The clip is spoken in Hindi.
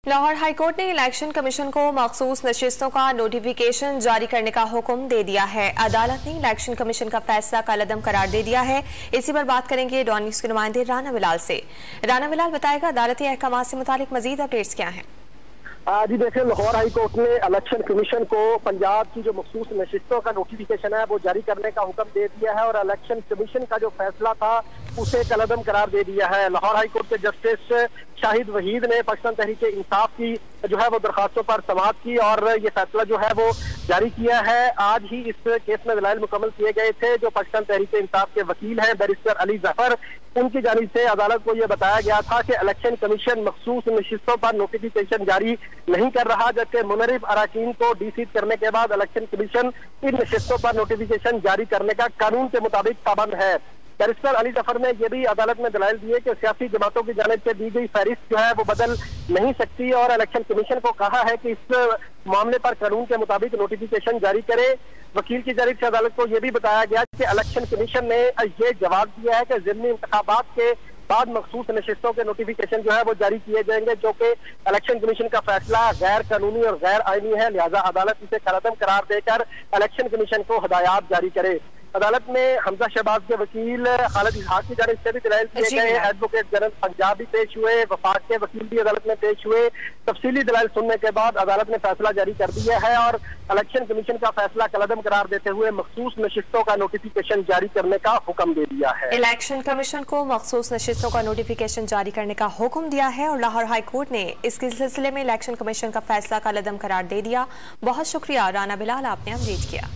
लाहौर हाईकोर्ट ने इलेक्शन कमीशन को मखसूस नशिस्तों का नोटिफिकेशन जारी करने का हुक्म दे दिया है। अदालत ने इलेक्शन कमीशन का फैसला कलअदम करार दे दिया है। इसी पर बात करेंगे डॉन न्यूज के नुमाइंदे राना बिलाल से। राना बिलाल बताएगा अदालती अहकाम से मुतालिक मजीद अपडेट्स क्या हैं। जी देखिए, लाहौर हाई कोर्ट ने इलेक्शन कमीशन को पंजाब की जो मखसूस नशिस्तों का नोटिफिकेशन है वो जारी करने का हुक्म दे दिया है और इलेक्शन कमीशन का जो फैसला था उसे कलअदम करार दे दिया है। लाहौर हाई कोर्ट के जस्टिस शाहिद वहीद ने पाकिस्तान तहरीक इंसाफ की जो है वो दरखास्तों पर समाअत की और ये फैसला जो है वो जारी किया है। आज ही इस केस में दलाइल मुकम्मल किए गए थे। जो पाकिस्तान तहरीक इंसाफ के वकील हैं बैरिस्टर अली जफर, उनकी जानिब से अदालत को यह बताया गया था कि इलेक्शन कमीशन मखसूस नशिस्तों पर नोटिफिकेशन जारी नहीं कर रहा, जबकि मुनरिफ अराकीन को डीसीट करने के बाद इलेक्शन कमीशन इन नशिस्तों पर नोटिफिकेशन जारी करने का कानून के मुताबिक पाबंद है। बैरिस्टर अली जफर ने यह भी अदालत में दलाइल दिए कि सियासी जमातों की जानिब से दी गई फहरिस्त जो है वो बदल नहीं सकती और इलेक्शन कमीशन को कहा है कि इस मामले पर कानून के मुताबिक नोटिफिकेशन जारी करे। वकील की जानिब से अदालत को यह भी बताया गया कि इलेक्शन कमीशन ने ये जवाब दिया है कि ज़िमनी इंतखाबात के बाद मखसूस नशिस्तों के नोटिफिकेशन जो है वो जारी किए जाएंगे, जो कि इलेक्शन कमीशन का फैसला गैर कानूनी और गैर आईनी है। लिहाजा अदालत इसे कलअदम करार देकर इलेक्शन कमीशन को हदायत जारी करे। अदालत में हमजा शहबाज के वकील खालिद इसहाक की जानिब से भी दलाइल किए गए। एडवोकेट जनरल पंजाब भी पेश हुए, वफाक के वकील भी अदालत में पेश हुए। तफसीली दलाइल सुनने के बाद अदालत ने फैसला जारी कर दिया है और इलेक्शन कमीशन का फैसला कलअदम करार देते हुए मखसूस नशिस्तों का नोटिफिकेशन जारी करने का हुक्म दे दिया है। इलेक्शन कमीशन को मखसूस नशिस्तों का नोटिफिकेशन जारी करने का हुक्म दिया है और लाहौर हाई कोर्ट ने इसके सिलसिले में इलेक्शन कमीशन का फैसला कलअदम करार दे दिया। बहुत शुक्रिया राना बिलाल, आपने अपडेट किया।